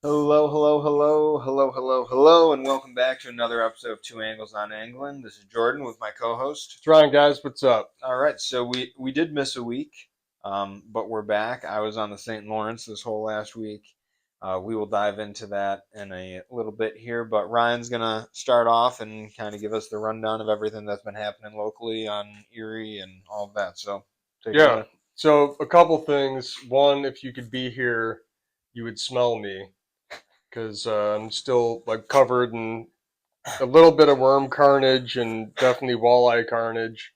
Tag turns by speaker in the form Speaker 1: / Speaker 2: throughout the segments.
Speaker 1: Hello, hello, hello, hello, hello, hello, and welcome back to another episode of Two Angles on Angling. This is Jordan with my co-host.
Speaker 2: It's Ryan, guys. What's up?
Speaker 1: All right, so we did miss a week, but we're back. I was on the St. Lawrence this whole last week. We will dive into that in a little bit here, but Ryan's gonna start off and kind of give us the rundown of everything that's been happening locally on Erie and all of that. So take it
Speaker 2: Yeah.
Speaker 1: away.
Speaker 2: So a couple things. One, if you could be here, you would smell me because I'm still like covered in a little bit of worm carnage and definitely walleye carnage.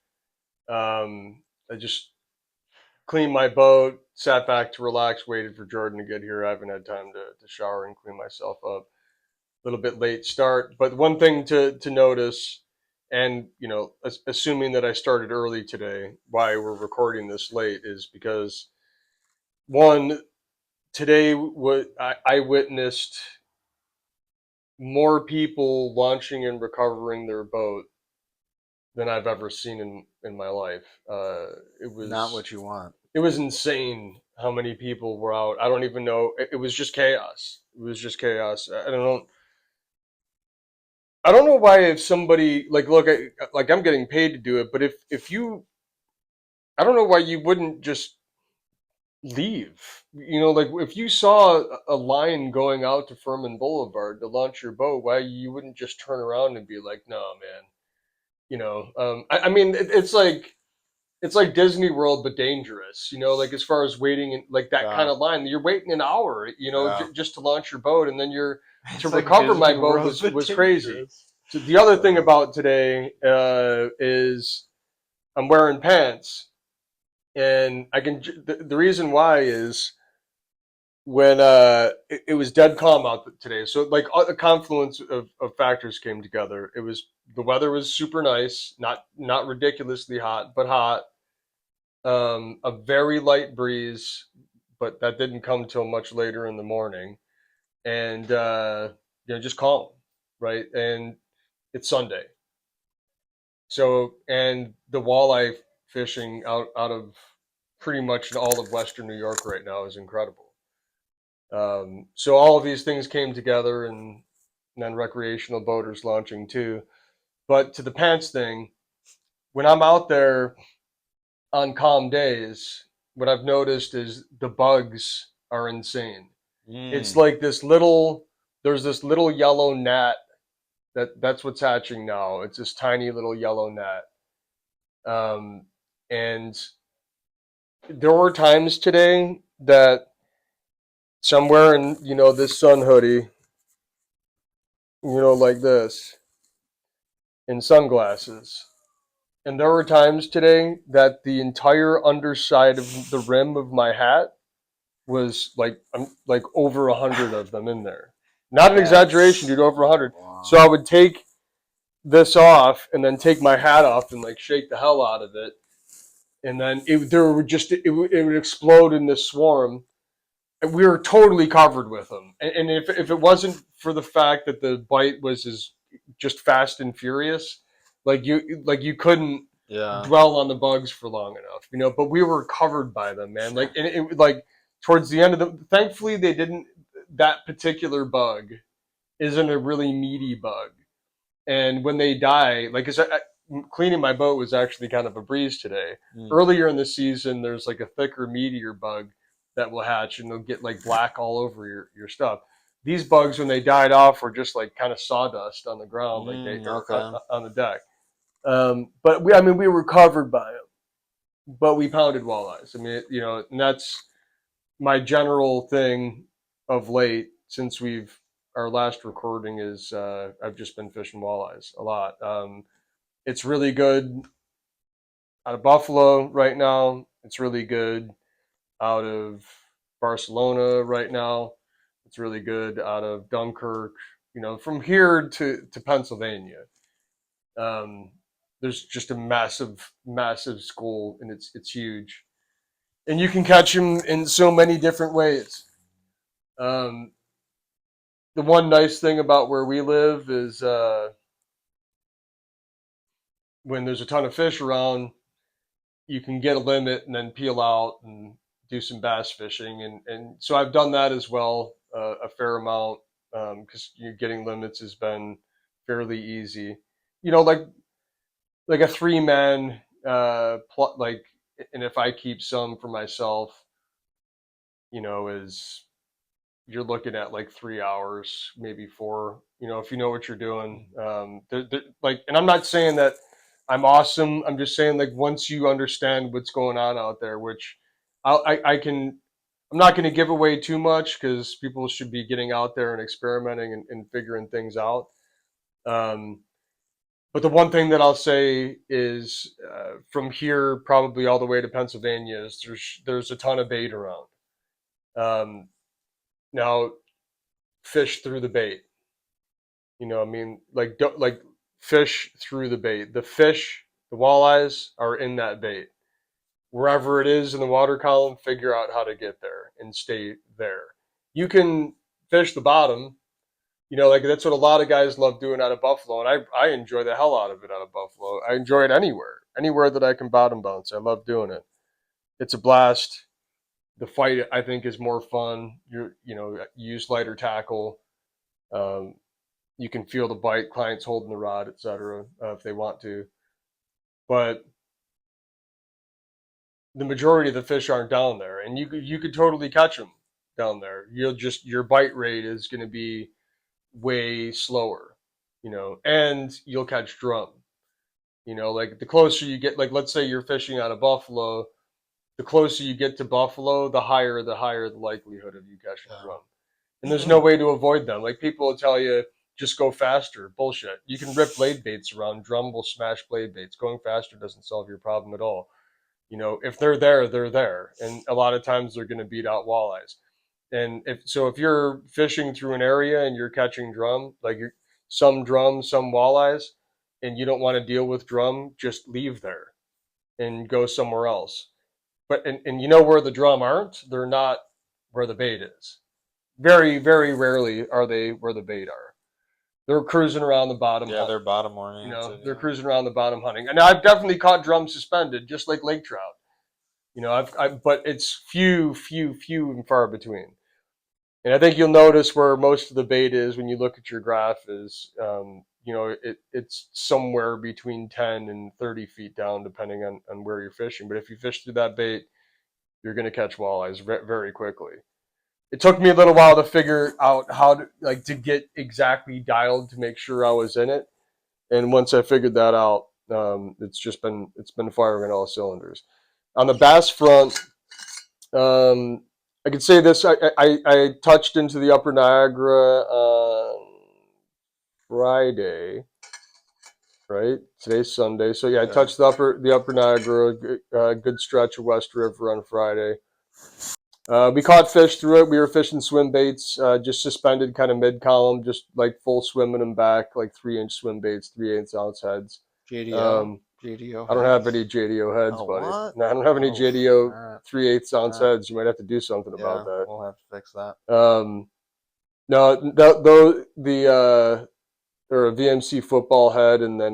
Speaker 2: I just cleaned my boat, sat back to relax, waited for Jordan to get here. I haven't had time to shower and clean myself up. A little bit late start, but one thing to notice, and assuming that I started early today, why we're recording this late is because one today what I witnessed more people launching and recovering their boat than I've ever seen in my life. It
Speaker 1: Not
Speaker 2: was
Speaker 1: what you want.
Speaker 2: it was insane how many people were out. I don't even know. It was just chaos. It was just chaos. I don't know why if somebody like look like I'm getting paid to do it, but if you I don't know why you wouldn't just leave. Like if you saw a line going out to Furman Boulevard to launch your boat, why you wouldn't just turn around and be like, "No, man." I mean, it's like Disney World, but dangerous. Like as far as waiting in like that kind
Speaker 1: Uh,
Speaker 2: of line, you're waiting an hour,
Speaker 1: yeah,
Speaker 2: just to launch your boat, and then you're to
Speaker 1: it's like
Speaker 2: recover my
Speaker 1: Disney
Speaker 2: boat
Speaker 1: World,
Speaker 2: was
Speaker 1: but
Speaker 2: was crazy.
Speaker 1: dangerous.
Speaker 2: So the other thing
Speaker 1: Uh,
Speaker 2: about today is I'm wearing pants, and the reason why is when it was dead calm out today. So like a confluence of factors came together. The weather was super nice, not ridiculously hot, but hot. A very light breeze, but that didn't come till much later in the morning, and just calm, right? And it's Sunday, so and the walleye fishing out of pretty much all of Western New York right now is incredible. So all of these things came together, and then recreational boaters launching too. But to the pants thing, when I'm out there on calm days, what I've noticed is the bugs are insane. It's
Speaker 1: mm.
Speaker 2: like there's this little yellow gnat that's what's hatching now. It's this tiny little yellow gnat. And there were times today that somewhere in, this sun hoodie, like this, in sunglasses. And there were times today that the entire underside of the rim of my hat was like over 100 of them in there. Not an exaggeration,
Speaker 1: That's
Speaker 2: dude. Over 100. So
Speaker 1: wow.
Speaker 2: I would take this off and then take my hat off and like shake the hell out of it, and then it would explode in this swarm. And we were totally covered with them. And if it wasn't for the fact that the bite was just fast and furious, like you couldn't
Speaker 1: Yeah.
Speaker 2: dwell on the bugs for long enough. But we were covered by them, man. Like, and it like towards the end of the. Thankfully, they didn't. That particular bug isn't a really meaty bug, and when they die, like, cleaning my boat was actually kind of a breeze today.
Speaker 1: Mm.
Speaker 2: Earlier in the season, there's like a thicker, meatier bug that will hatch, and they'll get like black all over your stuff. These bugs, when they died off, were just like kind of sawdust on the ground, like they
Speaker 1: Mm,
Speaker 2: or
Speaker 1: okay.
Speaker 2: on the deck. But I mean, we were covered by them, but we pounded walleyes. I mean, and that's my general thing of late since we've our last recording is I've just been fishing walleyes a lot. It's really good out of Buffalo right now. It's really good out of Barcelona right now. It's really good out of Dunkirk. From here to Pennsylvania, um, there's just a massive, massive school, and it's huge. And you can catch them in so many different ways. Um, the one nice thing about where we live is when there's a ton of fish around, you can get a limit and then peel out and do some bass fishing. And so I've done that as well. a fair amount because getting limits has been fairly easy. You know, like a 3 man like, and if I keep some for myself, is you're looking at like 3 hours, maybe four. If you know what you're doing, like, and I'm not saying that I'm awesome. I'm just saying like once you understand what's going on out there, which I can. I'm not going to give away too much because people should be getting out there and experimenting and figuring things out. Um, but the one thing that I'll say is from here probably all the way to Pennsylvania is there's a ton of bait around. Um, Now fish through the bait. I mean, like don't, like fish through the bait. The fish, the walleyes are in that bait. Wherever it is in the water column, figure out how to get there and stay there. You can fish the bottom. Like that's what a lot of guys love doing out of Buffalo, and I enjoy the hell out of it out of Buffalo. I enjoy it anywhere that I can bottom bounce. I love doing it. It's a blast. The fight I think is more fun. Use lighter tackle. Um, you can feel the bite, clients holding the rod, etc. If they want to, but the majority of the fish aren't down there, and you could totally catch them down there. Your bite rate is going to be way slower, and you'll catch drum. Like the closer you get, like let's say you're fishing out of Buffalo, the closer you get to Buffalo, the higher the likelihood of you catching drum. And there's no way to avoid them. Like people will tell you, just go faster. Bullshit. You can rip blade baits around. Drum will smash blade baits. Going faster doesn't solve your problem at all. If they're there, they're there, and a lot of times they're going to beat out walleyes. And if you're fishing through an area and you're catching drum, like some drum, some walleyes, and you don't want to deal with drum, just leave there and go somewhere else. But and where the drum aren't, they're not where the bait is. Very, very rarely are they where the bait are. They're cruising around the bottom
Speaker 1: Yeah, they're
Speaker 2: hunting.
Speaker 1: bottom oriented.
Speaker 2: They're
Speaker 1: Yeah.
Speaker 2: cruising around the bottom hunting. And I've definitely caught drum suspended, just like lake trout. But it's few, few, few and far between. And I think you'll notice where most of the bait is when you look at your graph is, it's somewhere between 10 and 30 feet down, depending on where you're fishing. But if you fish through that bait, you're going to catch walleyes very quickly. It took me a little while to figure out how to get exactly dialed to make sure I was in it. And once I figured that out, it's been firing on all cylinders. On the bass front, I could say this: I touched into the Upper Niagara on Friday, right? Today's Sunday, so yeah, I touched the Upper Niagara, good stretch of West River on Friday. We caught fish through it. We were fishing swim baits, just suspended kind of mid column, just like full swimming them back, like 3 inch swim baits, 3/8 ounce heads.
Speaker 1: JDO,
Speaker 2: Um,
Speaker 1: JDO
Speaker 2: I don't have
Speaker 1: heads.
Speaker 2: any JDO heads,
Speaker 1: Oh
Speaker 2: buddy.
Speaker 1: what?
Speaker 2: No, I don't have any
Speaker 1: Oh,
Speaker 2: JDO
Speaker 1: all right,
Speaker 2: 3/8 ounce
Speaker 1: all right.
Speaker 2: heads. You might have to do something about
Speaker 1: Yeah,
Speaker 2: that.
Speaker 1: we'll have to fix that.
Speaker 2: No, they're a VMC football head, and then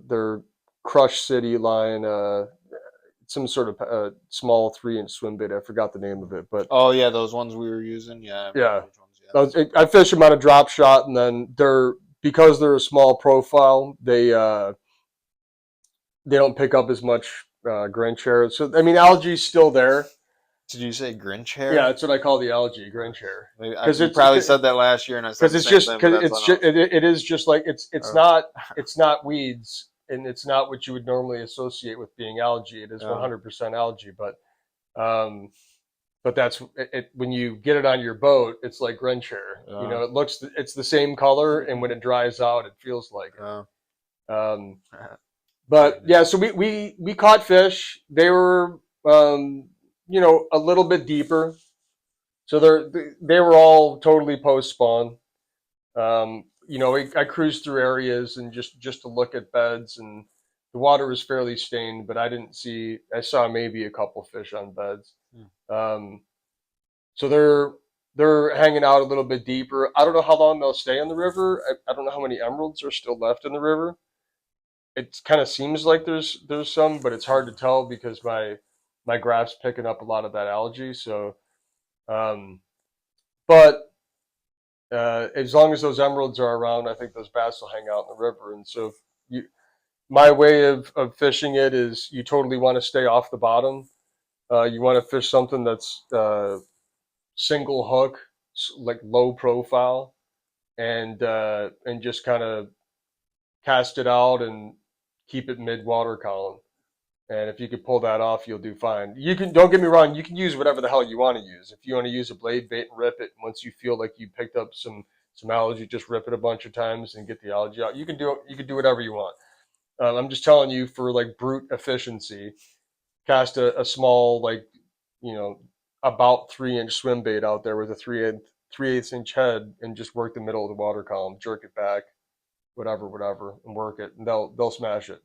Speaker 2: their Crush City line, some sort of small 3 inch swim bait. I forgot the name of it, but
Speaker 1: Oh yeah, those ones we were using. Yeah, I remember
Speaker 2: yeah,
Speaker 1: which ones. Yeah, those are
Speaker 2: I
Speaker 1: cool.
Speaker 2: fish them on a drop shot, and then because they're a small profile, they don't pick up as much grain share. So I mean, algae's still there.
Speaker 1: Did you say Grinch
Speaker 2: Yeah,
Speaker 1: hair?
Speaker 2: that's what I call the algae, grain share,
Speaker 1: Maybe
Speaker 2: because
Speaker 1: you
Speaker 2: it's
Speaker 1: probably said that last year, and I said
Speaker 2: because
Speaker 1: the
Speaker 2: it's
Speaker 1: same
Speaker 2: just
Speaker 1: thing, but
Speaker 2: because
Speaker 1: that's
Speaker 2: it's
Speaker 1: what I
Speaker 2: just,
Speaker 1: was.
Speaker 2: it is just like it's
Speaker 1: Oh,
Speaker 2: not weeds, and it's not what you would normally associate with being algae. It is
Speaker 1: oh,
Speaker 2: 100% algae, um, but that's it. When you get it on your boat, it's like grain share.
Speaker 1: oh,
Speaker 2: It's the same color, and when it dries out, it feels like
Speaker 1: oh.
Speaker 2: it.
Speaker 1: I
Speaker 2: But
Speaker 1: knew.
Speaker 2: yeah, so we caught fish. They were a little bit deeper, so they were all totally post spawn. I cruised through areas and just to look at beds, and the water was fairly stained, but I saw maybe a couple fish on beds.
Speaker 1: Hmm.
Speaker 2: Um, so they're hanging out a little bit deeper. I don't know how long they'll stay in the river. I don't know how many emeralds are still left in the river. It kind of seems like there's some, but it's hard to tell because my graph's picking up a lot of that algae. So Um, but as long as those emeralds are around, I think those bass will hang out in the river. And so, you, my way of fishing it is you totally want to stay off the bottom. You want to fish something that's single hook, like low profile, and just kind of cast it out and keep it mid water column. And if you could pull that off, you'll do fine. You can, don't get me wrong, you can use whatever the hell you want to use. If you want to use a blade bait and rip it, and once you feel like you picked up some algae, just rip it a bunch of times and get the algae out. You can do whatever you want. I'm just telling you for like brute efficiency, cast a small like you know about 3 inch swim bait out there with a 3/8 inch head and just work the middle of the water column, jerk it back, whatever, and work it, and they'll smash it.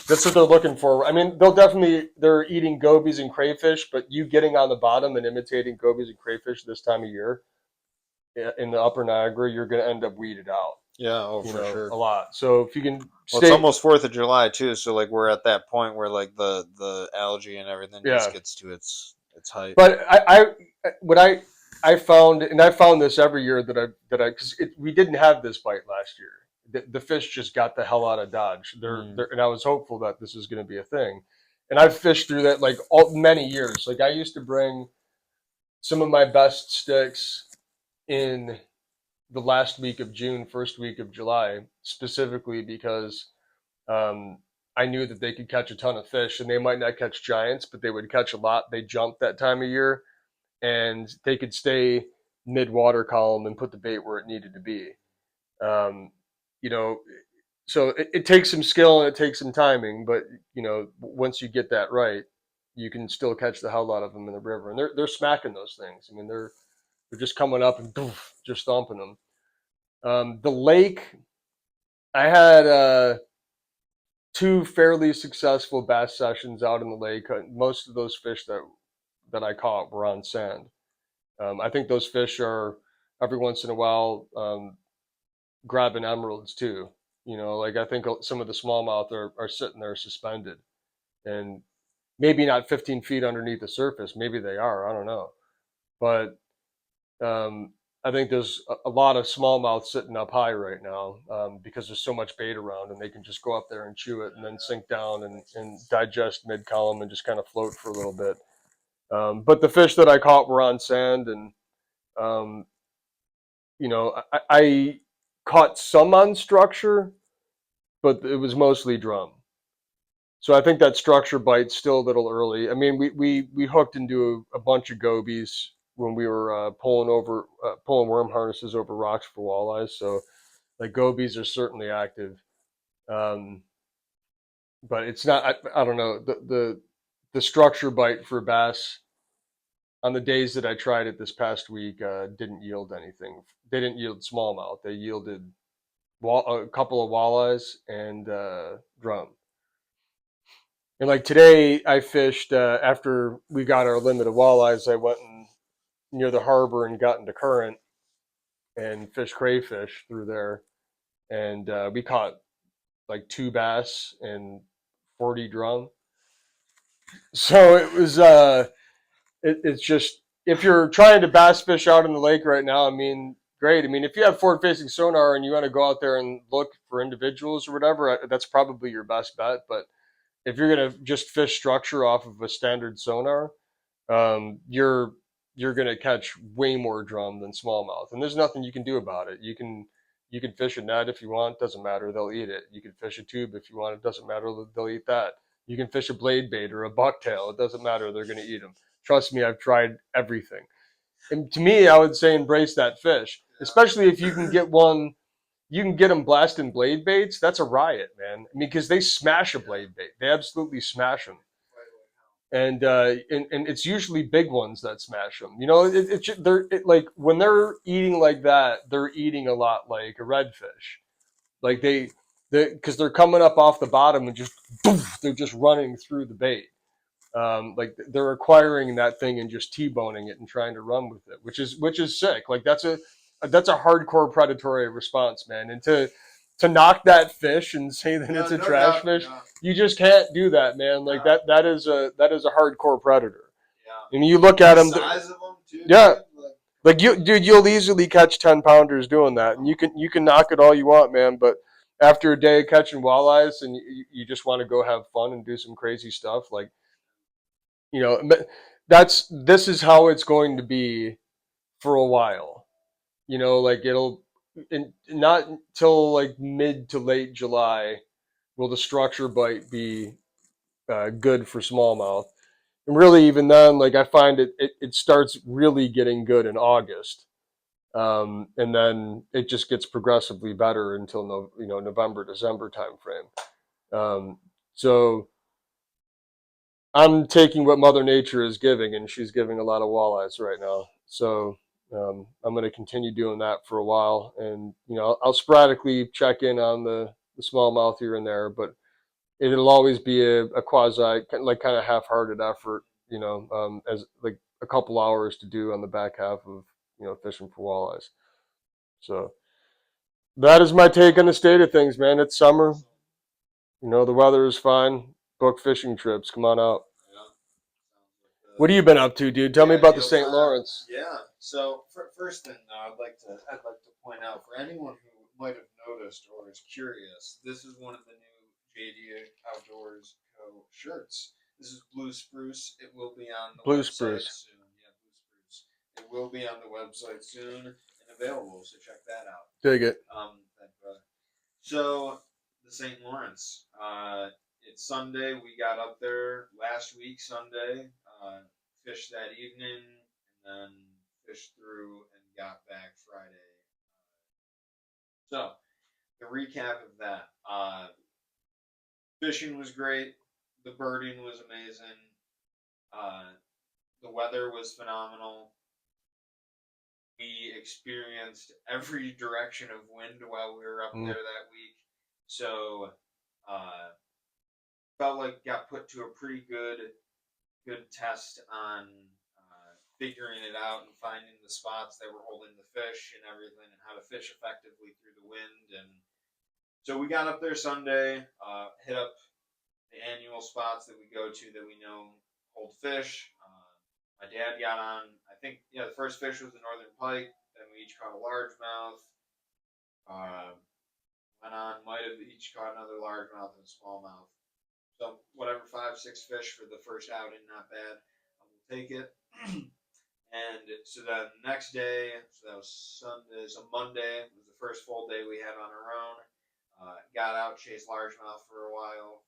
Speaker 2: That's what they're looking for. I mean, they're eating gobies and crayfish, but you getting on the bottom and imitating gobies and crayfish this time of year in the upper Niagara, you're going to end up weeded out,
Speaker 1: Yeah, oh for sure.
Speaker 2: a lot. So if you can
Speaker 1: Well, it's
Speaker 2: stay,
Speaker 1: almost 4th of July too, so like we're at that point where like the algae and everything just
Speaker 2: yeah.
Speaker 1: gets to its height.
Speaker 2: But what I found, and I found this every year because we didn't have this bite last year. The fish just got the hell out of Dodge. And I was hopeful that this was going to be a thing. And I've fished through that like many years. Like I used to bring some of my best sticks in the last week of June, first week of July, specifically because um, I knew that they could catch a ton of fish, and they might not catch giants, but they would catch a lot. They jumped that time of year, and they could stay mid water column and put the bait where it needed to be. Um, you know, so it takes some skill and it takes some timing, but once you get that right, you can still catch the hell out of them in the river, and they're smacking those things. I mean, they're just coming up and poof, just stomping them. The lake, I had two fairly successful bass sessions out in the lake. Most of those fish that I caught were on sand. I think those fish are every once in a while grabbing emeralds too. Like I think some of the smallmouth are sitting there suspended and maybe not 15 feet underneath the surface. Maybe they are. I don't know. But I think there's a lot of smallmouth sitting up high right now because there's so much bait around, and they can just go up there and chew it and then sink down and digest mid column and just kind of float for a little bit. But the fish that I caught were on sand, and um, I caught some on structure, but it was mostly drum. So I think that structure bite's still a little early. I mean, we hooked into a bunch of gobies when we were pulling worm harnesses over rocks for walleyes. So like gobies are certainly active, um, but it's not. I don't know the structure bite for bass on the days that I tried it this past week didn't yield anything. They didn't yield smallmouth. They yielded a couple of walleyes and drum. And like today, I fished after we got our limit of walleyes. I went near the harbor and got into current and fished crayfish through there, and we caught like two bass and 40 drum. So it was it's just if you're trying to bass fish out in the lake right now, I mean, great. I mean, if you have forward facing sonar and you want to go out there and look for individuals or whatever, that's probably your best bet. But if you're gonna just fish structure off of a standard sonar, you're gonna catch way more drum than smallmouth, and there's nothing you can do about it. You can fish a net if you want, doesn't matter, they'll eat it. You can fish a tube if you want, it doesn't matter, they'll eat that. You can fish a blade bait or a bucktail, it doesn't matter, they're gonna eat them. Trust me, I've tried everything. And to me, I would say embrace that fish, especially if you can get one. You can get them blasting blade baits. That's a riot, man. I mean, because they smash a blade bait. They absolutely smash them, and it's usually big ones that smash them. Like when they're eating like that, they're eating a lot like a redfish. Like because they're coming up off the bottom and just poof, they're just running through the bait. Like they're acquiring that thing and just t-boning it and trying to run with it, which is sick. Like that's a hardcore predatory response, man. And to knock that fish and say that it's a trash fish, you just can't do that, man. Like that is a hardcore predator.
Speaker 1: Yeah.
Speaker 2: I mean, you look at them.
Speaker 1: Size of them, too,
Speaker 2: Yeah,
Speaker 1: dude. Like,
Speaker 2: like you, dude, you'll easily catch 10 pounders doing that, and you can knock it all you want, man. But after a day of catching walleyes, and you just want to go have fun and do some crazy stuff, like you know, this is how it's going to be for a while. You know, like not until like mid to late July will the structure bite be good for smallmouth. And really, even then, like I find it starts really getting good in August, and then it just gets progressively better until November December timeframe. So I'm taking what Mother Nature is giving, and she's giving a lot of walleyes right now. So I'm going to continue doing that for a while, and I'll sporadically check in on the smallmouth here and there, but it'll always be a quasi, like kind of half-hearted effort, as like a couple hours to do on the back half of fishing for walleyes. So that is my take on the state of things, man. It's summer, the weather is fine. Book fishing trips. Come on out.
Speaker 1: yeah, sounds like
Speaker 2: What have you been up to, dude? Tell me
Speaker 1: yeah,
Speaker 2: about the
Speaker 1: deals
Speaker 2: St.
Speaker 1: are.
Speaker 2: Lawrence.
Speaker 1: Yeah. So first thing, though, I'd like to point out for anyone who might have noticed or is curious, this is one of the new JD Outdoors Co. shirts. This is blue spruce. It will be on the
Speaker 2: Blue
Speaker 1: website
Speaker 2: spruce.
Speaker 1: soon. Yeah, blue spruce. It will be on the website soon and available. So check that out.
Speaker 2: Dig it.
Speaker 1: Thank you, brother. So the St. Lawrence. It's Sunday. We got up there last week Sunday. Fished that evening, and then fished through and got back Friday. So the recap of that. Fishing was great. The birding was amazing. Uh, the weather was phenomenal. We experienced every direction of wind while we were up
Speaker 2: Mm.
Speaker 1: there that week. So uh, felt like got put to a pretty good test on figuring it out and finding the spots that were holding the fish and everything and how to fish effectively through the wind. And so we got up there Sunday, hit up the annual spots that we go to that we know hold fish. My dad got on, I think, the first fish was the northern pike. Then we each caught a largemouth. Uh, Went on, might have each caught another largemouth and a smallmouth. So whatever, 5, 6 fish for the first outing, not bad. We'll take it. And so then the next day, so that was Sunday. So Monday was the first full day we had on our own. Got out, chased largemouth for a while.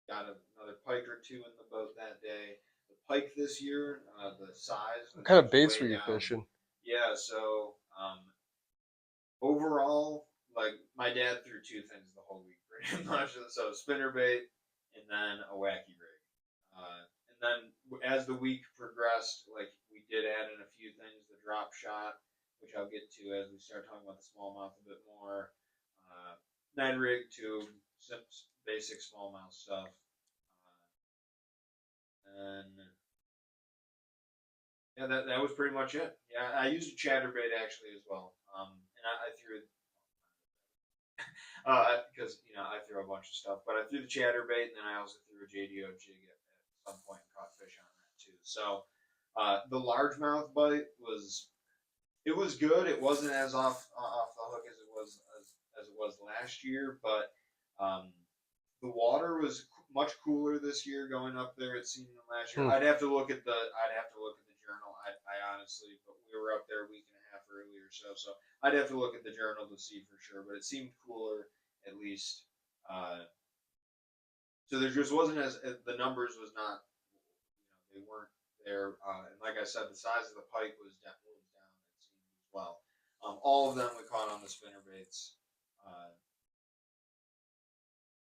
Speaker 1: Got another pike or two in the boat that day. The pike this year, the size
Speaker 2: What
Speaker 1: was
Speaker 2: kind of
Speaker 1: just
Speaker 2: baits
Speaker 1: way
Speaker 2: were you
Speaker 1: down.
Speaker 2: fishing?
Speaker 1: Yeah, so overall, like my dad threw two things the whole week pretty much. So spinner bait and then a wacky rig. And then as the week progressed, like we did add in a few things, the drop shot, which I'll get to as we start talking about the smallmouth a bit more. Nine rig tube, some basic smallmouth stuff. And yeah, that was pretty much it. Yeah, I used a chatterbait actually as well. And I threw because I threw a bunch of stuff, but I threw the chatterbait, and then I also threw a JDO jig at some point and caught fish on that too. So the largemouth bite was good. It wasn't as off the hook as it was last year, but um, the water was much cooler this year going up there. It seemed than last year.
Speaker 2: Hmm.
Speaker 1: I'd have to look at the journal. I honestly, but we were up there a week and a half earlier, so I'd have to look at the journal to see for sure. But it seemed cooler at least. So there just wasn't as the numbers was not, they weren't there. And like I said, the size of the pike was definitely down. It seemed as well. All of them we caught on the spinner baits. Uh,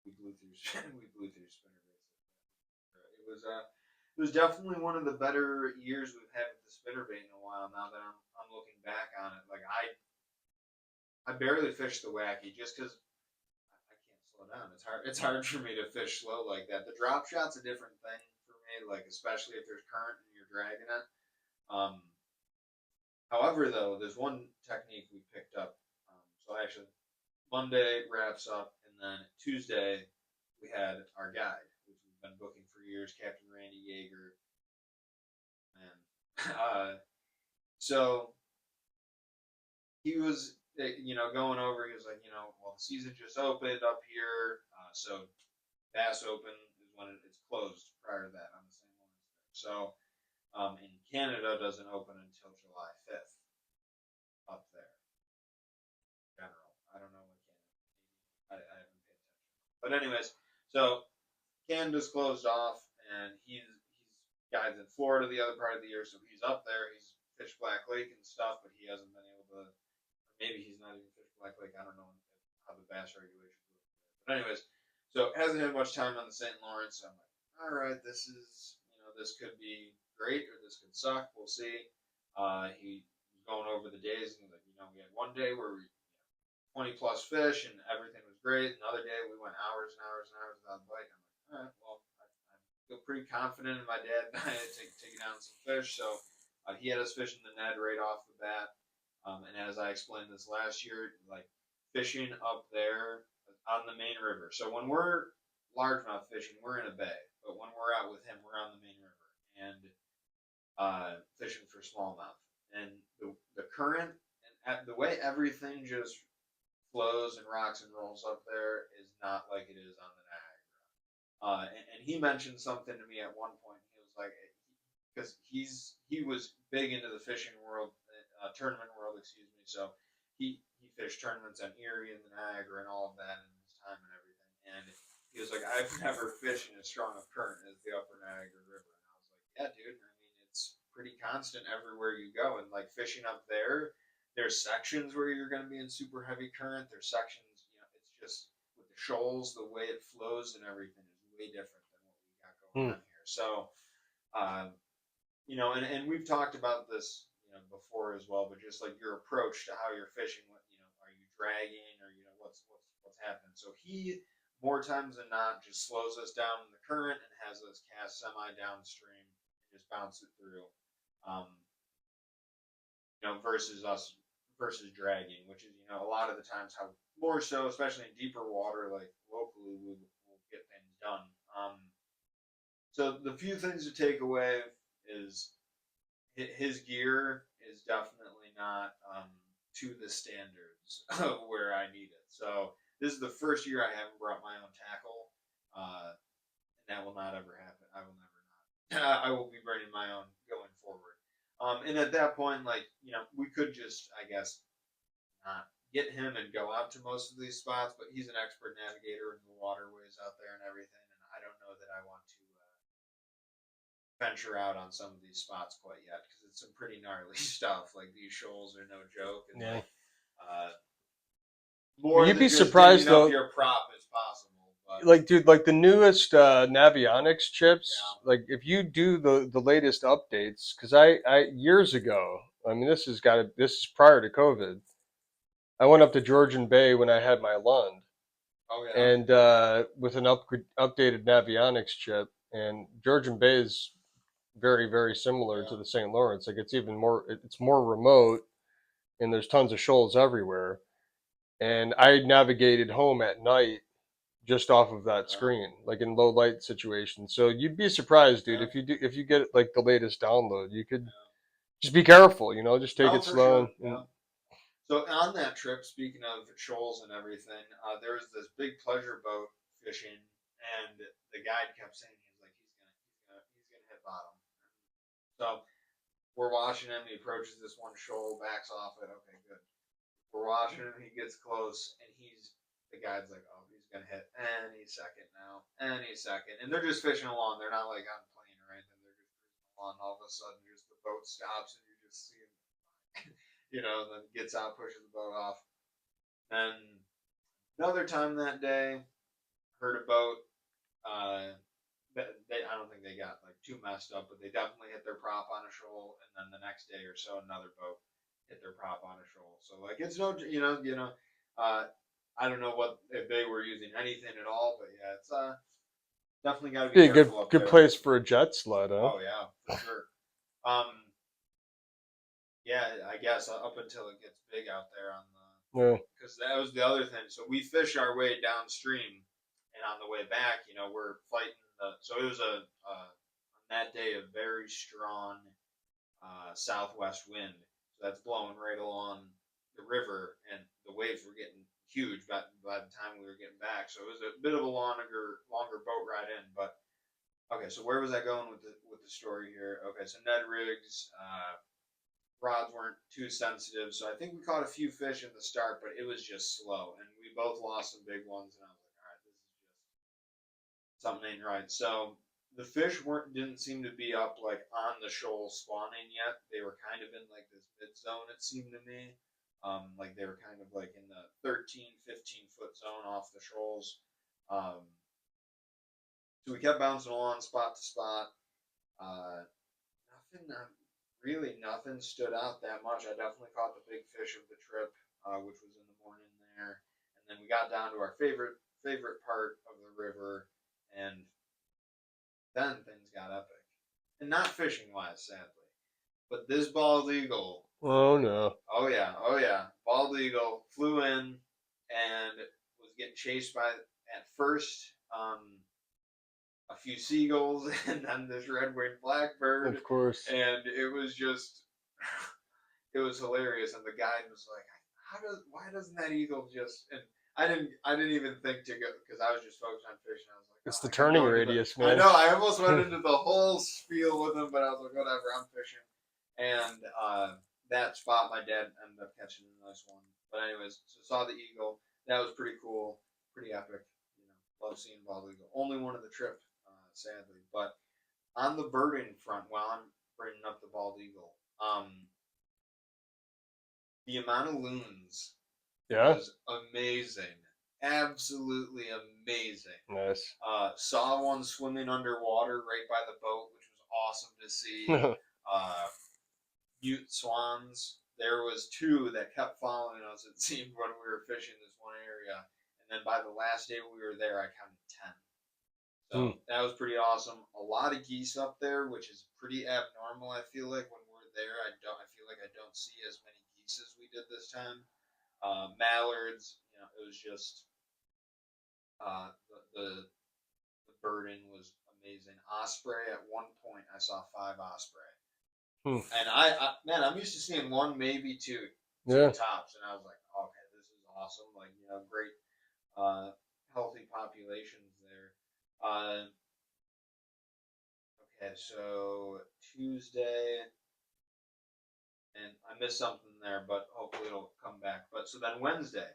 Speaker 1: we blew through we blew through spinner baits. It was definitely one of the better years we've had with the spinner bait in a while. Now that I'm looking back on it, like I barely fished the wacky just because I can't slow down. It's hard for me to fish slow like that. The drop shot's a different thing for me, like especially if there's current and you're dragging it. Um, However, though, there's one technique we picked up. So actually, Monday wraps up, and then Tuesday we had our guide, which we've been booking for years, Captain Randy Yeager. Man, Uh, so he was, going over. He was like, well, the season just opened up here, so Bass Open is when it's closed prior to that on the St. Lawrence. So, in Canada doesn't open until July 5th up there. General, I don't know what Canada. I haven't paid attention. But anyways, so Canada's closed off, and he's guides in Florida the other part of the year, so he's up there. He's fished Black Lake and stuff, but he hasn't been able to. Maybe he's not even fished Black Lake. I don't know how the bass regulations work. But anyways, so hasn't had much time on the St. Lawrence. So I'm like, all right, this could be great or this could suck. We'll see. He was going over the days and he's like, we had one day where we 20 plus fish and everything was great. Another day we went hours and hours and hours without a bite. I'm like, all right, well, I feel pretty confident in my dad and I had taking down some fish. So he had us fishing the Ned right off the bat. And as I explained this last year, like fishing up there on the main river. So when we're largemouth fishing, we're in a bay. But when we're out with him, we're on the main river and fishing for smallmouth. And the current and the way everything just flows and rocks and rolls up there is not like it is on the Niagara. And he mentioned something to me at one point. He was like, because he was big into the fishing world, tournament world, excuse me. So he fished tournaments on Erie and the Niagara and all of that in his time and everything. And he was like, I've never fished in as strong a current as the Upper Niagara River. And I was like, yeah, dude. I mean, it's pretty constant everywhere you go. And like fishing up there, there's sections where you're going to be in super heavy current. There's sections, it's just with the shoals, the way it flows and everything is way different than what we got going
Speaker 2: Hmm.
Speaker 1: on here. So, um, and we've talked about this, before as well, but just like your approach to how you're fishing, are you dragging or, what's happening? So he, more times than not, just slows us down in the current and has us cast semi downstream and just bounce it through. Um, versus dragging, which is, a lot of the times how more so, especially in deeper water, like locally, we'll get things done. So the few things to take away is his gear is definitely not to the standards of where I need it. So this is the first year I haven't brought my own tackle, and that will not ever happen. I will never not. I will be bringing my own going forward. And at that point, like we could just, I guess, not get him and go out to most of these spots, but he's an expert navigator in the waterways out there and everything, and I don't know that I want to venture out on some of these spots quite yet because it's some pretty gnarly stuff. Like these shoals are no joke, and
Speaker 2: Yeah.
Speaker 1: like uh,
Speaker 2: Well,
Speaker 1: more
Speaker 2: you'd
Speaker 1: than
Speaker 2: be
Speaker 1: just
Speaker 2: surprised
Speaker 1: digging up
Speaker 2: though.
Speaker 1: your prop is possible. But
Speaker 2: Like, dude, like the newest Navionics chips.
Speaker 1: yeah,
Speaker 2: Like, if you do the latest updates, because I years ago. I mean, this is prior to COVID. I went up to Georgian Bay when I had my Lund,
Speaker 1: oh yeah,
Speaker 2: and with an updated Navionics chip, and Georgian Bay is very similar
Speaker 1: yeah,
Speaker 2: to the St. Lawrence. Like it's even more, it's more remote, and there's tons of shoals everywhere. And I navigated home at night just off of that
Speaker 1: yeah,
Speaker 2: screen, like in low light situations. So you'd be surprised, dude,
Speaker 1: yeah,
Speaker 2: if you get like the latest download, you could
Speaker 1: yeah.
Speaker 2: just be careful, just take
Speaker 1: Oh,
Speaker 2: it
Speaker 1: for
Speaker 2: slow.
Speaker 1: sure. Yeah. So on that trip, speaking of shoals and everything, there was this big pleasure boat fishing, and the guide kept saying he's gonna hit bottom. So we're watching him. He approaches this one shoal, backs off it. Okay, good. We're watching him. He gets close, and the guide's like, oh, he's gonna hit any second now, any second. And they're just fishing along. They're not like on plane or anything. They're just cruising along. All of a sudden, just the boat stops, and you just see him, and then gets out, pushes the boat off. And another time that day, heard a boat. Uh, I don't think they got like too messed up, but they definitely hit their prop on a shoal, and then the next day or so, another boat hit their prop on a shoal. So like it's no, I don't know what if they were using anything at all, but yeah, it's definitely got to be
Speaker 2: Be a
Speaker 1: careful up
Speaker 2: good
Speaker 1: there.
Speaker 2: place for a jet sled, huh?
Speaker 1: Oh yeah, for sure. Um, yeah, I guess up until it gets big out there on the,
Speaker 2: Yeah.
Speaker 1: because that was the other thing. So we fish our way downstream, and on the way back, we're fighting the. So it was on that day a very strong southwest wind. So that's blowing right along the river, and the waves were getting huge by the time we were getting back. So it was a bit of a longer boat ride in. But okay, so where was I going with the story here? Okay, so Ned rigs, rods weren't too sensitive, so I think we caught a few fish in the start, but it was just slow, and we both lost some big ones. And I was like, all right, this is just something ain't right. So the fish didn't seem to be up like on the shoal spawning yet. They were kind of in like this mid zone. It seemed to me, like they were kind of like in the 13, 15 foot zone off the shoals. Um, so we kept bouncing along spot to spot. Uh, nothing stood out that much. I definitely caught the big fish of the trip, which was in the morning there, and then we got down to our favorite part of the river, and then things got epic, and not fishing wise, sadly, but this bald eagle.
Speaker 2: Oh no.
Speaker 1: Oh yeah, bald eagle flew in and was getting chased by at first. A few seagulls and then this red-winged blackbird,
Speaker 2: Of course.
Speaker 1: and it was just it was hilarious. And the guide was like, why doesn't that eagle just? And I didn't even think to go because I was just focused on fishing. I was like,
Speaker 2: It's
Speaker 1: oh,
Speaker 2: the
Speaker 1: I could
Speaker 2: turning
Speaker 1: go into the.
Speaker 2: radius,
Speaker 1: I
Speaker 2: man.
Speaker 1: know I almost went into the whole spiel with him, but I was like, whatever, I'm fishing. And that spot, my dad ended up catching a nice one. But anyways, so saw the eagle. That was pretty cool, pretty epic. Love seeing bald eagle. Only one of the trip, sadly. But on the birding front, while I'm bringing up the bald eagle, the amount of loons
Speaker 2: Yeah.
Speaker 1: was amazing, absolutely amazing.
Speaker 2: Nice.
Speaker 1: Saw one swimming underwater right by the boat, which was awesome to see. Uh, Mute swans. There was two that kept following us. It seemed when we were fishing this one area, and then by the last day we were there, I counted 10. So that was pretty awesome. A lot of geese up there, which is pretty abnormal. I feel like when we're there, I feel like I don't see as many geese as we did this time. Mallards, it was just uh, the, the the birding was amazing. Osprey at one point, I saw 5 osprey, and man, I'm used to seeing one, maybe two
Speaker 2: Yeah.
Speaker 1: tops, and I was like, okay, this is awesome. Like great, healthy populations there. Okay, so Tuesday, and I missed something there, but hopefully it'll come back. But so then Wednesday,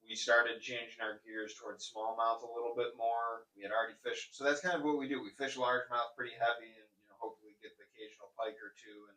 Speaker 1: we started changing our gears towards smallmouth a little bit more. We had already fished, so that's kind of what we do. We fish largemouth pretty heavy, and hopefully get the occasional pike or two and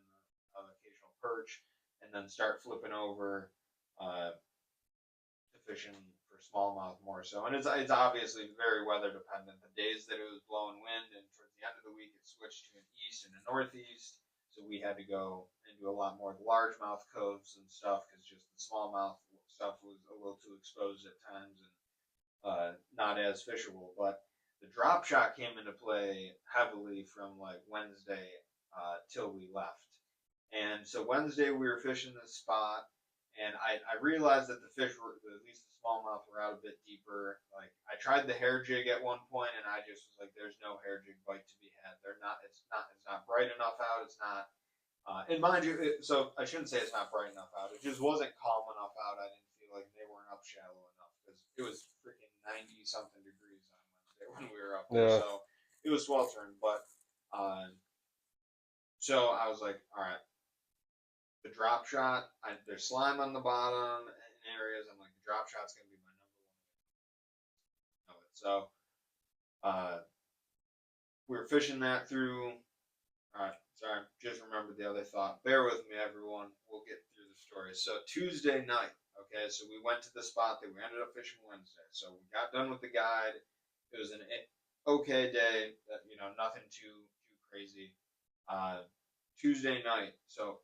Speaker 1: the occasional perch, and then start flipping over to fishing for smallmouth more so. And it's obviously very weather dependent. The days that it was blowing wind, and towards the end of the week, it switched to an east and a northeast. So we had to go and do a lot more of the largemouth coves and stuff because just the smallmouth stuff was a little too exposed at times and not as fishable. But the drop shot came into play heavily from like Wednesday till we left. And so Wednesday we were fishing this spot, and I realized that the fish were, at least the smallmouth, were out a bit deeper. Like I tried the hair jig at one point, and I just was like, "There's no hair jig bite to be had. They're not. It's not. It's not bright enough out. It's not." And mind you, so I shouldn't say it's not bright enough out. It just wasn't calm enough out. I didn't feel like they weren't up shallow enough because it was freaking 90 something degrees on Wednesday when we were up there.
Speaker 2: Yeah.
Speaker 1: So it was sweltering, but. So I was like, all right, the drop shot. There's slime on the bottom in areas. I'm like, the drop shot's gonna be my number one. So we were fishing that through. All right, sorry, just remembered the other thought. Bear with me, everyone. We'll get through the story. So Tuesday night, okay. So we went to the spot that we ended up fishing Wednesday. So we got done with the guide. It was an okay day. Nothing too crazy. Tuesday night. So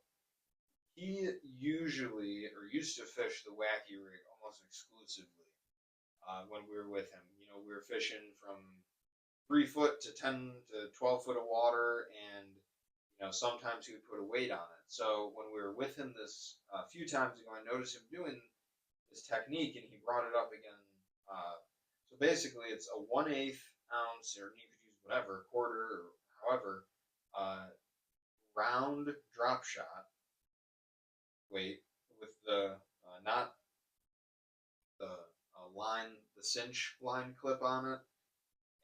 Speaker 1: he usually or used to fish the wacky rig almost exclusively when we were with him. We were fishing from 3 foot to 10 to 12 foot of water, and sometimes he would put a weight on it. So when we were with him this a few times ago, I noticed him doing this technique, and he brought it up again. So basically, it's a 1/8 ounce, or you could use whatever, quarter, or however, round drop shot weight with the not the line, the cinch line clip on it,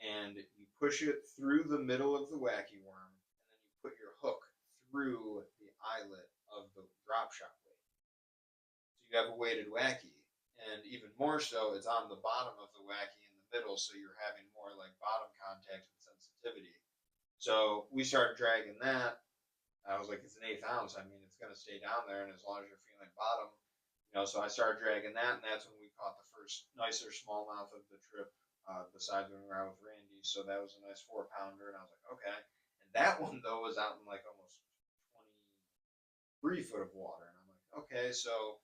Speaker 1: and you push it through the middle of the wacky worm, and then you put your hook through the eyelet of the drop shot weight. So you have a weighted wacky, and even more so, it's on the bottom of the wacky in the middle, so you're having more like bottom contact and sensitivity. So we started dragging that. I was like, it's an eighth ounce. I mean, it's going to stay down there, and as long as you're feeling bottom, so I started dragging that, and that's when we caught the first nicer smallmouth of the trip, besides when we were out with Randy. So that was a nice 4 pounder, and I was like, okay. And that one though was out in like almost 23 foot of water, and I'm like, okay, so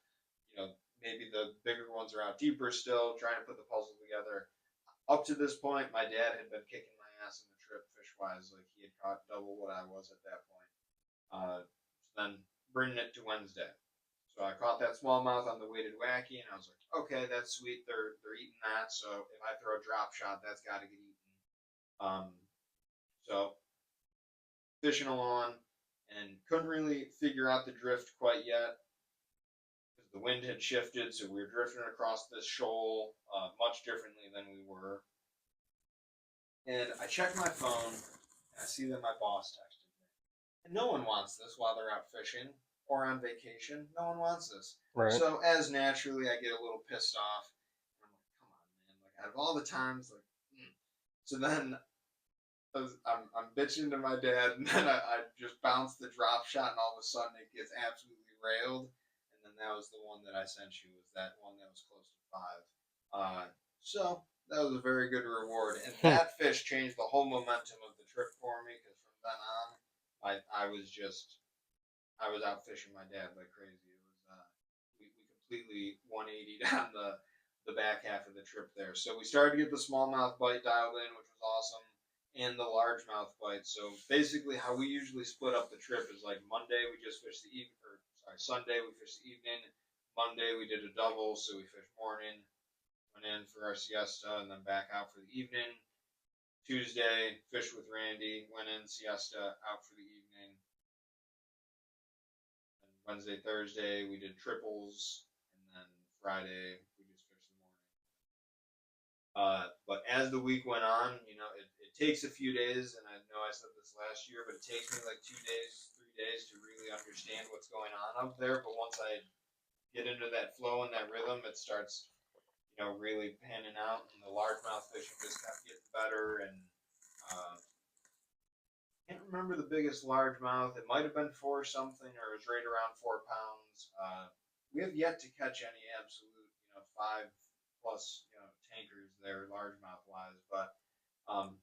Speaker 1: maybe the bigger ones are out deeper still, trying to put the puzzle together. Up to this point, my dad had been kicking my ass in the trip fish wise, like he had caught double what I was at that point. So then bringing it to Wednesday. So I caught that smallmouth on the weighted wacky, and I was like, okay, that's sweet. They're eating that. So if I throw a drop shot, that's got to get eaten. So fishing along, and couldn't really figure out the drift quite yet because the wind had shifted. So we were drifting across this shoal much differently than we were. And I checked my phone, and I see that my boss texted me. And no one wants this while they're out fishing or on vacation. No one wants this.
Speaker 2: Right.
Speaker 1: So as naturally, I get a little pissed off. I'm like, come on, man! Like out of all the times, like. So then I'm bitching to my dad, and then I just bounce the drop shot, and all of a sudden it gets absolutely railed. And then that was the one that I sent you. Was that one that was close to 5? So that was a very good reward, and that fish changed the whole momentum of the trip for me. Because from then on, I was out fishing my dad like crazy. It was we completely 180'd on the back half of the trip there. So we started to get the smallmouth bite dialed in, which was awesome, and the largemouth bite. So basically, how we usually split up the trip is like Monday we just fished the evening, or sorry, Sunday we fished the evening. Monday we did a double, so we fished morning, went in for our siesta, and then back out for the evening. Tuesday fished with Randy, went in siesta, out for the evening. And Wednesday, Thursday we did triples, and then Friday we just fished the morning. But as the week went on, it takes a few days, and I know I said this last year, but it takes me like 2 days, 3 days to really understand what's going on up there. But once I get into that flow and that rhythm, it starts, really panning out, and the largemouth fishing just kept getting better. And I can't remember the biggest largemouth. It might have been 4 something, or it was right around 4 pounds. We have yet to catch any absolute, 5+ tankers there, largemouth wise, but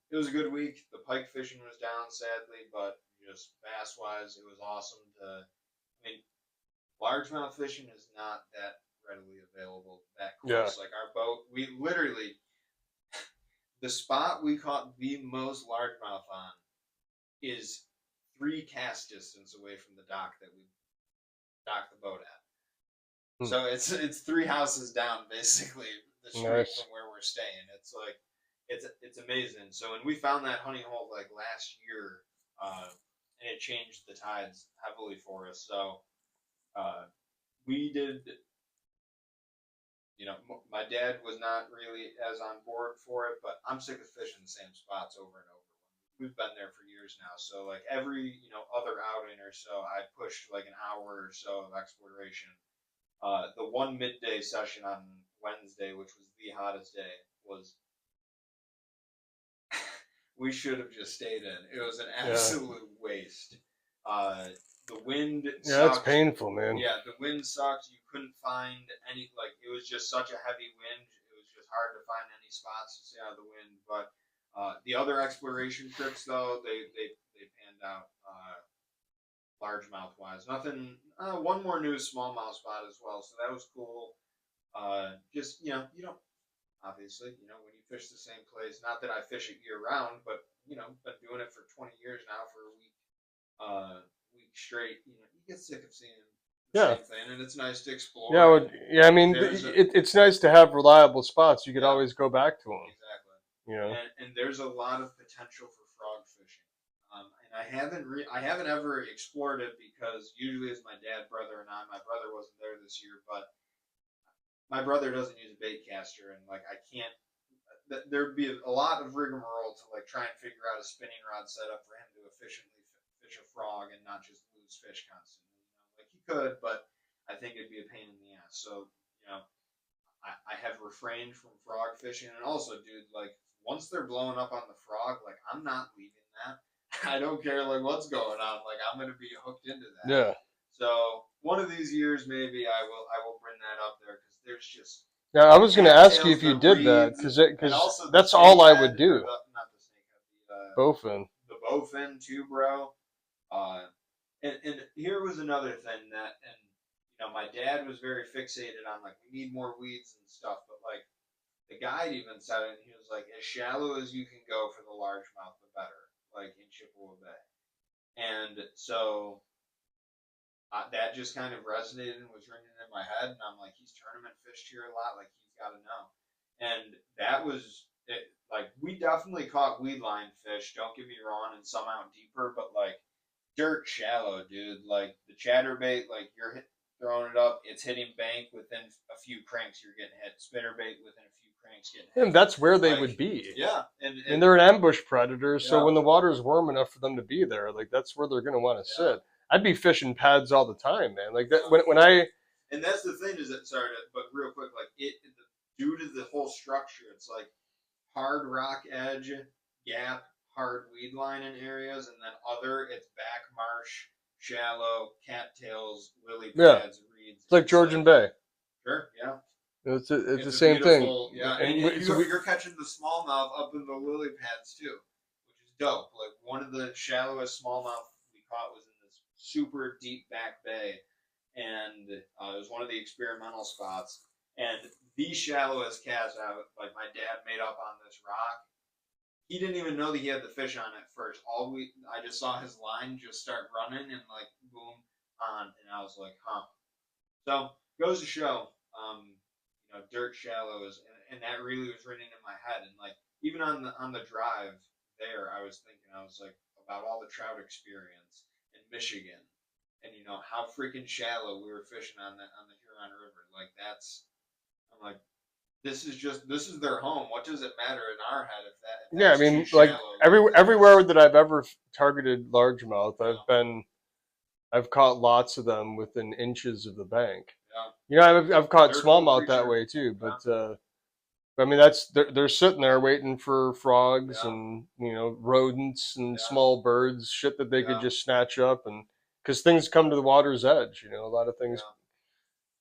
Speaker 1: it was a good week. The pike fishing was down, sadly, but just bass wise, it was awesome to. I mean, largemouth fishing is not that readily available that close.
Speaker 2: Yeah.
Speaker 1: Like our boat, we literally the spot we caught the most largemouth on is 3 cast distance away from the dock that we docked the boat at. So it's 3 houses down, basically the street
Speaker 2: Nice.
Speaker 1: from where we're staying. It's like it's amazing. So and we found that honey hole like last year, and it changed the tides heavily for us. So we did. My dad was not really as on board for it, but I'm sick of fishing the same spots over and over. We've been there for years now, so like every other outing or so, I pushed like an hour or so of exploration. The one midday session on Wednesday, which was the hottest day, was we should have just stayed in. It was an absolute waste. The wind
Speaker 2: Yeah, that's
Speaker 1: sucked.
Speaker 2: painful, man.
Speaker 1: Yeah, the wind sucked. You couldn't find any, like, it was just such a heavy wind. It was just hard to find any spots to stay out of the wind. But the other exploration trips, though, they panned out largemouth wise. Nothing, one more new smallmouth spot as well. So that was cool. Just, you don't, obviously, when you fish the same place, not that I fish it year round, but, been doing it for 20 years now for a week straight, you get sick of seeing the same thing, and it's nice to explore.
Speaker 2: Yeah. I mean, it's nice to have reliable spots. You could always go back to them.
Speaker 1: Exactly. And there's a lot of potential for frog fishing And I haven't ever explored it because usually it's my dad, brother, and I. My brother wasn't there this year, but my brother doesn't use a bait caster, and like I can't. There'd be a lot of rigmarole to like try and figure out a spinning rod setup for him to efficiently fish a frog and not just lose fish constantly. Like he could, but I think it'd be a pain in the ass. So I have refrained from frog fishing, and also, dude, like once they're blowing up on the frog, like I'm not leaving that. I don't care like what's going on. Like I'm gonna be hooked into that.
Speaker 2: Yeah.
Speaker 1: So one of these years, maybe I will bring that up there because there's just
Speaker 2: Yeah, I
Speaker 1: the
Speaker 2: was going to ask you
Speaker 1: cattails,
Speaker 2: if you
Speaker 1: the
Speaker 2: did that
Speaker 1: reeds,
Speaker 2: because
Speaker 1: and
Speaker 2: because
Speaker 1: also the
Speaker 2: that's all I
Speaker 1: snakehead
Speaker 2: would
Speaker 1: or
Speaker 2: do.
Speaker 1: the not the snakehead,
Speaker 2: Bowfin.
Speaker 1: the bowfin too, bro. Uh, and here was another thing that, and my dad was very fixated on like we need more weeds and stuff, but like the guide even said it. He was like, as shallow as you can go for the largemouth, the better, like in Chippewa Bay. And so that just kind of resonated and was ringing in my head. And I'm like, he's tournament fished here a lot. Like he's got to know. And that was it. Like we definitely caught weed line fish. Don't get me wrong, and some out deeper, but like dirt shallow, dude. Like the chatterbait, like throwing it up, it's hitting bank within a few cranks. You're getting hit. Spinnerbait within a few cranks getting hit.
Speaker 2: And that's where they
Speaker 1: Like
Speaker 2: would be.
Speaker 1: yeah,
Speaker 2: I mean, they're an ambush predator, so
Speaker 1: yeah,
Speaker 2: when the water is warm enough for them to be there, like that's where they're going to want to
Speaker 1: yeah,
Speaker 2: sit. I'd be fishing pads all the time, man. Like that
Speaker 1: yeah.
Speaker 2: when I
Speaker 1: And that's the thing is that sorry, but real quick, like due to the whole structure, it's like hard rock edge, gap, hard weed line in areas, and then other it's back marsh, shallow, cattails, lily
Speaker 2: yeah,
Speaker 1: pads, reeds.
Speaker 2: it's like
Speaker 1: It's
Speaker 2: Georgian
Speaker 1: like
Speaker 2: Bay.
Speaker 1: sure, yeah.
Speaker 2: It's the
Speaker 1: It's a
Speaker 2: same thing.
Speaker 1: beautiful, yeah, and
Speaker 2: And so we
Speaker 1: you're catching the smallmouth up in the lily pads too, which is dope. Like one of the shallowest smallmouth we caught was in this super deep back bay, and it was one of the experimental spots. And the shallowest cast out, like my dad made up on this rock. He didn't even know that he had the fish on at first. I just saw his line just start running and like boom on, and I was like, huh. So goes to show, dirt shallow is, and that really was ringing in my head. And like even on the drive there, I was thinking, I was like about all the trout experience in Michigan, and how freaking shallow we were fishing on the Huron River. Like I'm like, this is their home. What does it matter in our head if
Speaker 2: yeah, I
Speaker 1: that's too
Speaker 2: mean like
Speaker 1: shallow? Like
Speaker 2: everywhere that I've ever targeted largemouth,
Speaker 1: yeah,
Speaker 2: I've caught lots of them within inches of the bank.
Speaker 1: yeah,
Speaker 2: You know, I've caught
Speaker 1: they're a cool
Speaker 2: smallmouth that
Speaker 1: creature.
Speaker 2: way too,
Speaker 1: Yeah,
Speaker 2: but I mean that's they're sitting there waiting for frogs
Speaker 1: yeah,
Speaker 2: and rodents and
Speaker 1: yeah,
Speaker 2: small birds, shit that they could
Speaker 1: yeah,
Speaker 2: just snatch up, and because things come to the water's edge, a lot of things
Speaker 1: yeah.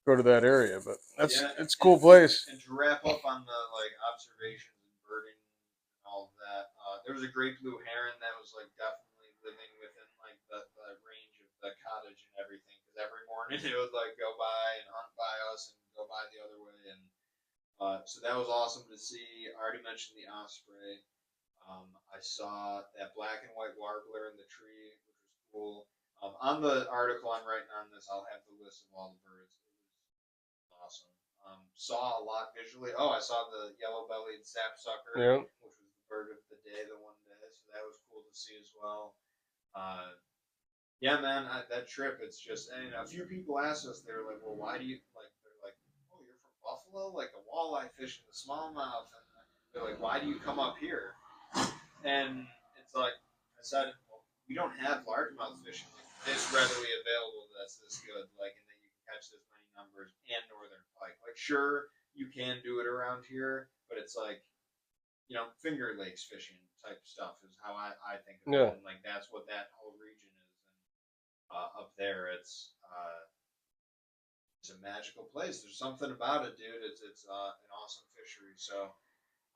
Speaker 2: go to that area. But
Speaker 1: Yeah,
Speaker 2: it's a
Speaker 1: and,
Speaker 2: cool
Speaker 1: and,
Speaker 2: place.
Speaker 1: and to wrap up on the like observations and birding and all of that, there was a great blue heron that was like definitely living within like the range of the cottage and everything. Because every morning it would like go by and hunt by us and go by the other way, and so that was awesome to see. I already mentioned the osprey. I saw that black and white warbler in the tree, which was cool. On the article I'm writing on this, I'll have the list of all the birds. It was awesome. Saw a lot visually. Oh, I saw the yellow-bellied sapsucker,
Speaker 2: Yeah,
Speaker 1: which was the bird of the day the one day, so that was cool to see as well. Uh, yeah, man, that trip, it's just, and a few people asked us, they were like, well, why do you, like, they're like, oh, you're from Buffalo? Like, a walleye fishing the smallmouth. And they're like, why do you come up here? And it's like, I said, well, we don't have largemouth fishing like this readily available that's this good, like, and that you can catch this many numbers and northern pike. Like, sure, you can do it around here, but it's like, Finger Lakes fishing type stuff is how I think of it.
Speaker 2: yeah.
Speaker 1: And, like, that's what that whole region is. And up there, it's a magical place. There's something about it, dude. It's an awesome fishery. So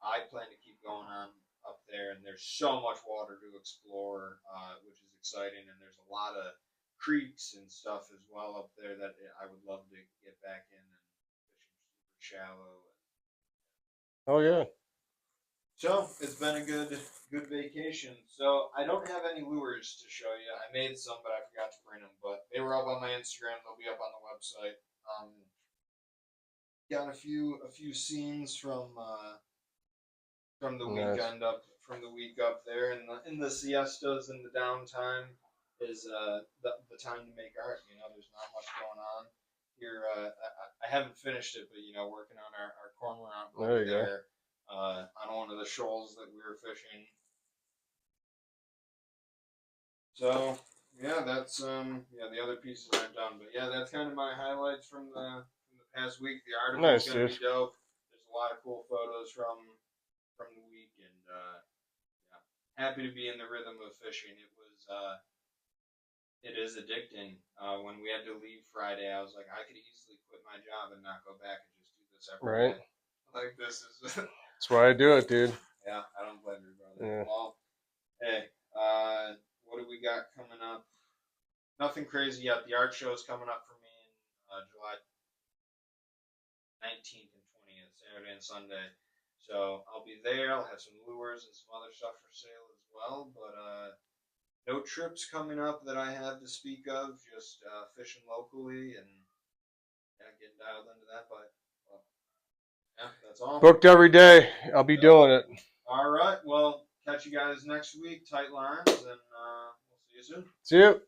Speaker 1: I plan to keep going on up there, and there's so much water to explore, which is exciting. And there's a lot of creeks and stuff as well up there that I would love to get back in and fishing super shallow.
Speaker 2: Oh yeah.
Speaker 1: So it's been a good vacation. So I don't have any lures to show you. I made some, but I forgot to bring them. But they were up on my Instagram. They'll be up on the website. Got a few scenes from the
Speaker 2: Nice.
Speaker 1: weekend up from the week up there, and in the siestas and the downtime is the time to make art. There's not much going on here. I haven't finished it, but working on our cormorant
Speaker 2: There
Speaker 1: buddy
Speaker 2: you go.
Speaker 1: there on one of the shoals that we were fishing. So yeah, that's the other pieces I've done, but yeah, that's kind of my highlights from the past week. The article's
Speaker 2: Nice,
Speaker 1: gonna
Speaker 2: dude.
Speaker 1: be dope. There's a lot of cool photos from the week, and yeah, happy to be in the rhythm of fishing. It is addicting. When we had to leave Friday, I was like, I could easily quit my job and not go back and just do this every
Speaker 2: Right.
Speaker 1: day. Like this is
Speaker 2: That's why I do it, dude.
Speaker 1: yeah, I don't blame you, brother.
Speaker 2: Yeah.
Speaker 1: Well, hey, what do we got coming up? Nothing crazy yet. The art show is coming up for me in July 19th and 20th, Saturday and Sunday. So I'll be there. I'll have some lures and some other stuff for sale as well. But no trips coming up that I have to speak of. Just fishing locally and yeah, getting dialed into that. But well, yeah, that's all.
Speaker 2: Booked every day. I'll be
Speaker 1: Yep.
Speaker 2: doing it.
Speaker 1: All right. Well, catch you guys next week. Tight lines, and we'll see you soon.
Speaker 2: See you.